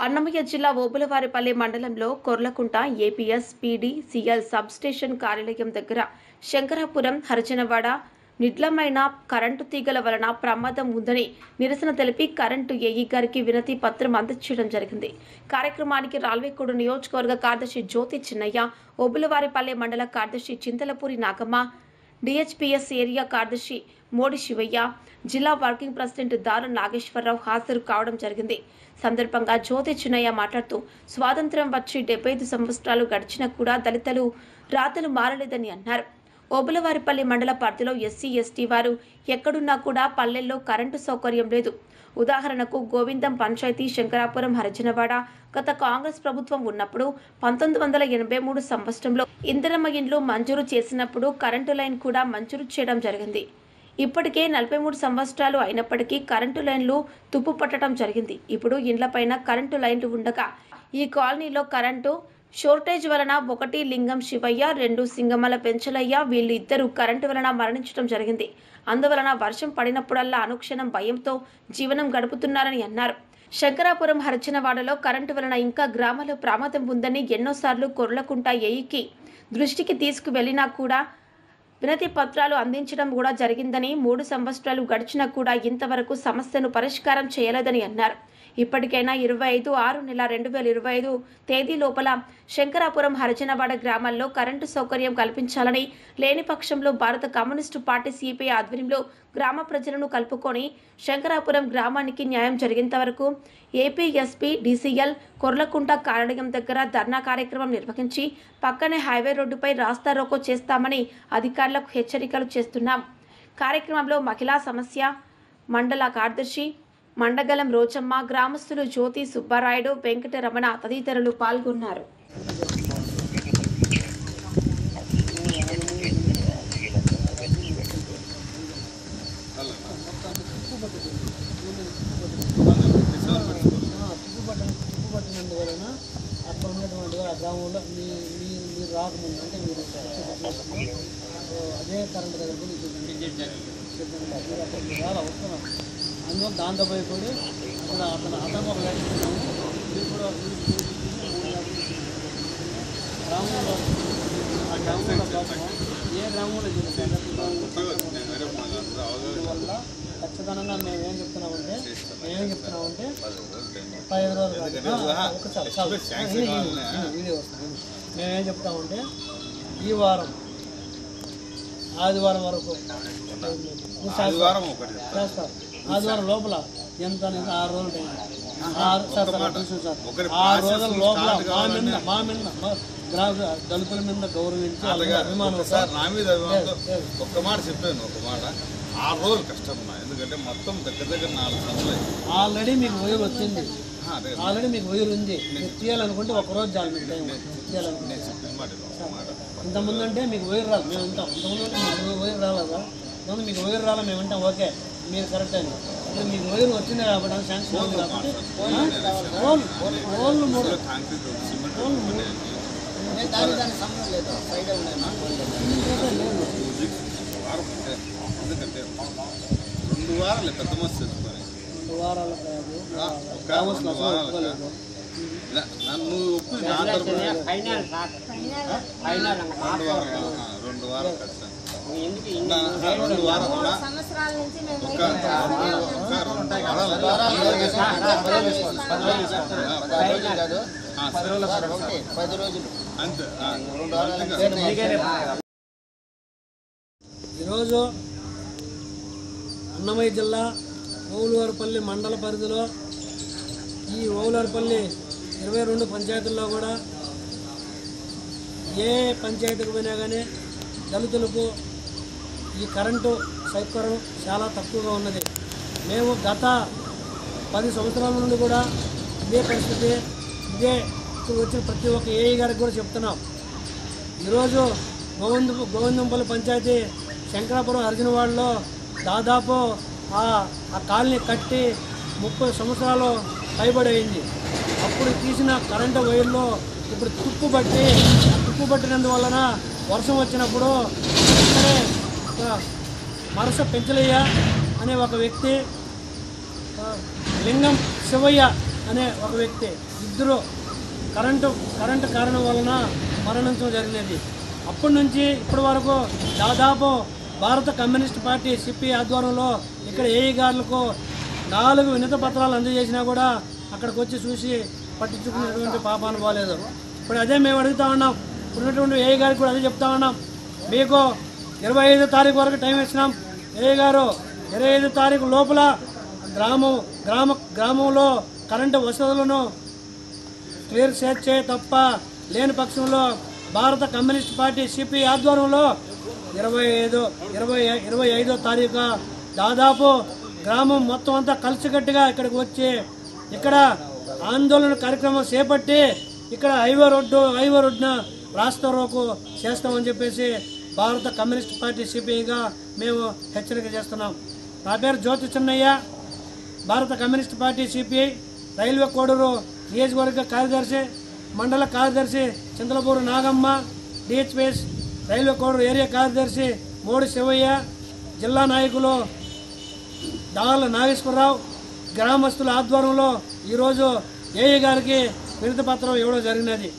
అన్నమయ్య జిల్లా ఓబులవారిపల్లి మండలంలో Korlakunta APS PDCL sub station కార్యాలయం దగ్గర శంకరాపురం హరిజనవాడ నిడ్లమైన కరెంటు తీగల వలన ప్రమాదం ఉందని నిరసన తెలిపి కరెంటు ఏఈ గారికి వినతి పత్రం అందించడం జరిగింది. కార్యక్రమానికి రాల్వేకోడు నియోజకవర్గ కార్యదర్శి జ్యోతి చిన్నయ్య, ఓబులవారిపల్లి మండల కార్యదర్శి చింతలపూరి నాగమ్మ, డిహెచ్పిఎస్ ఏరియా కార్యదర్శి మోడి శివయ్య, జిల్లా వర్కింగ్ ప్రెసిడెంట్ దారు నాగేశ్వరరావు హాజరు కావడం జరిగింది. సందర్భంగా జ్యోతి చిన్నయ్య మాట్లాడుతూ స్వాతంత్ర్యం వచ్చి 75 సంవత్సరాలు గడిచినా కూడా దళితులు రాతలు మారలేదని అన్నారు. ఓబులవారిపల్లి మండల పరిధిలో ఎస్సీ ఎస్టీ వారు ఎక్కడున్నా కూడా పల్లెల్లో కరెంటు సౌకర్యం లేదు. ఉదాహరణకు గోవిందం పంచాయతీ శంకరాపురం హరిజనవాడ గత కాంగ్రెస్ ప్రభుత్వం ఉన్నప్పుడు 1983 సంవత్సరంలో ఇందిరమ్మ ఇండ్లు మంజూరు చేసినప్పుడు కరెంటు లైన్ కూడా మంజూరు చేయడం జరిగింది. ఇప్పటికే 43 సంవత్సరాలు అయినప్పటికీ కరెంటు లైన్లు తుప్పు పట్టడం జరిగింది. ఇప్పుడు ఇండ్లపైన కరెంటు లైన్లు ఉండగా ఈ కాలనీలో కరెంటు షార్టేజ్ వలన 1 లింగం శివయ్య, 2 సింగమల పెంచలయ్య వీళ్ళు ఇద్దరు కరెంటు వలన మరణించడం జరిగింది. అందువలన వర్షం పడినప్పుడల్లా అనుక్షణం భయంతో జీవనం గడుపుతున్నారని అన్నారు. శంకరాపురం హరిజనవాడలో కరెంటు వలన ఇంకా గ్రామాల్లో ప్రమాదం ఉందని ఎన్నోసార్లు కొర్లకుంట ఏఈకి దృష్టికి తీసుకువెళ్లినా కూడా వినతి పత్రాలు అందించడం కూడా జరిగిందని, 3 సంవత్సరాలు గడిచినా కూడా ఇంతవరకు సమస్యను పరిష్కారం చేయలేదని అన్నారు. ఇప్పటికైనా 25/6/2025 తేదీ లోపల శంకరాపురం హరిజనవాడ గ్రామాల్లో కరెంటు సౌకర్యం కల్పించాలని, లేని పక్షంలో భారత కమ్యూనిస్టు పార్టీ సిపిఐ ఆధ్వర్యంలో గ్రామ ప్రజలను కలుపుకొని శంకరాపురం గ్రామానికి న్యాయం జరిగేంత వరకు ఏపీఎస్పీ డీసీఎల్ కొర్లకుంట కార్యాలయం దగ్గర ధర్నా కార్యక్రమం నిర్వహించి పక్కనే హైవే రోడ్డుపై రాస్తా రోకో చేస్తామని అధికారులకు హెచ్చరికలు చేస్తున్నాం. కార్యక్రమంలో మహిళా సమస్య మండల కార్యదర్శి మండగలం రోజమ్మ, గ్రామస్తులు జ్యోతి సుబ్బారాయుడు, వెంకటరమణ తదితరులు పాల్గొన్నారు. అక్కడ ఉన్నటువంటి ఆ గ్రామంలో మీరు రాకముందు అంటే మీరు అదే కరెంట్ దగ్గర చాలా వస్తున్నాం. అందులో దాంతో పోయి అతను ఒక లైన్ మీరు కూడా గ్రామంలో ఆ గ్రామంలో ఏ గ్రామంలో వల్ల ఖచ్చితంగా మేమేం చెప్తున్నామంటే 15 రోజులు వీడియో వస్తుంది. మేమేం చెప్తామంటే ఈ వారం ఆదివారం వరకు చేస్తారు. ఆదివారం లోపల ఎంత 6 రోజులు టైం, 6 రోజుల లోపల మా మీద దళితుల మీద గౌరవించి అభిమానం. ఒక్క మాట చెప్పాను, ఒక మాట 6 రోజులు కష్టం ఉన్నా, ఎందుకంటే మొత్తం దగ్గర 4 సంవత్సరాలు ఆల్రెడీ మీకు వైర్ వచ్చింది, ఆల్రెడీ మీకు వైర్ ఉంది. మీరు తీయాలనుకుంటే ఒకరోజు చాలు మీకు టైం తీయాలనుకుంటే. ఇంతకుముందు అంటే మీకు వైర్ రాలి మేము ఉంటాం, ఇంతకుముందు అంటే మీకు వైర్ రాలేదా? మీకు వైర్ రాలా మేము ఉంటాం, ఓకే మీరు కరెక్ట్ అని. మీకు వైర్ వచ్చింది కాబట్టి శాంక్షన్ ఉంది కాబట్టి ఓన్లు 3 ఎందుకంటే 2 వారాలు పెద్ద మస్తు చేసుకొని 2 వారాలు కాదు, నన్ను ఒప్పి నా తరపున 2 వారాలు కష్టం. 2 వారాలు అంతే. ఈరోజు అన్నమయ్య జిల్లా ఓబులవారిపల్లి మండల పరిధిలో ఈ ఓబులవారిపల్లి 22 పంచాయతీల్లో కూడా ఏ పంచాయతీకి పోయినా కానీ దళితులకు ఈ కరెంటు సౌకర్యం చాలా తక్కువగా ఉన్నది. మేము గత 10 సంవత్సరాల నుండి కూడా ఇదే పరిస్థితి, ఇదే ఇప్పుడు వచ్చిన ప్రతి ఒక్క ఏఈ గారికి కూడా చెప్తున్నాం. ఈరోజు గోవిందంపల్లి పంచాయతీ శంకరాపురం హరిజనవాడలో దాదాపు ఆ కాలనీ కట్టి 30 సంవత్సరాలు పైబడి అయింది. అప్పుడు తీసిన కరెంటు వైర్లో ఇప్పుడు తుప్పు పట్టినందువలన వర్షం వచ్చినప్పుడు మరస పెంచలయ్య అనే ఒక వ్యక్తి లింగం శివయ్య అనే ఒక వ్యక్తి, ఇద్దరు కరెంటు కారణం వలన మరణించడం జరిగినది. అప్పటి నుంచి ఇప్పటి వరకు దాదాపు భారత కమ్యూనిస్ట్ పార్టీ సిపి ఆధ్వర్యంలో ఇక్కడ ఏఈ గారులకు 4 వినతి పత్రాలు అందజేసినా కూడా అక్కడికి వచ్చి చూసి పట్టించుకునేటువంటి పాపాను పోలేదు. ఇప్పుడు అదే మేము అడుగుతా ఉన్నాం, ఇప్పుడున్నటువంటి ఏఈ గారికి కూడా అదే చెప్తా ఉన్నాం. మీకు 25 తారీఖు వరకు టైం ఇచ్చినాం. ఏఈ గారు 25 తారీఖు లోపల గ్రామంలో కరెంటు వసతులను క్లియర్ చేసే తప్ప లేని పక్షంలో భారత కమ్యూనిస్ట్ పార్టీ సిపి ఆధ్వర్యంలో 25వ తారీఖు దాదాపు గ్రామం మొత్తం అంతా కలిసికట్టుగా ఇక్కడికి వచ్చి ఇక్కడ ఆందోళన కార్యక్రమం చేపట్టి ఇక్కడ హైవే రోడ్డున రాస్తా రోకో చేస్తామని చెప్పేసి భారత కమ్యూనిస్ట్ పార్టీ సిపిఐగా మేము హెచ్చరిక చేస్తున్నాం. నా పేరు జ్యోతి చిన్నయ్య, భారత communist party CPI railway Koduru నియోజకవర్గ కార్యదర్శి, మండల కార్యదర్శి Chintalapuru Nagamma, DHPS railway Koduru area కార్యదర్శి మోడి శివయ్య, జిల్లా నాయకులు దాల నాగేశ్వరరావు, గ్రామస్తుల ఆధ్వర్యంలో ఈరోజు ఏఈ గారికి వినతి పత్రం ఇవ్వడం జరిగినది.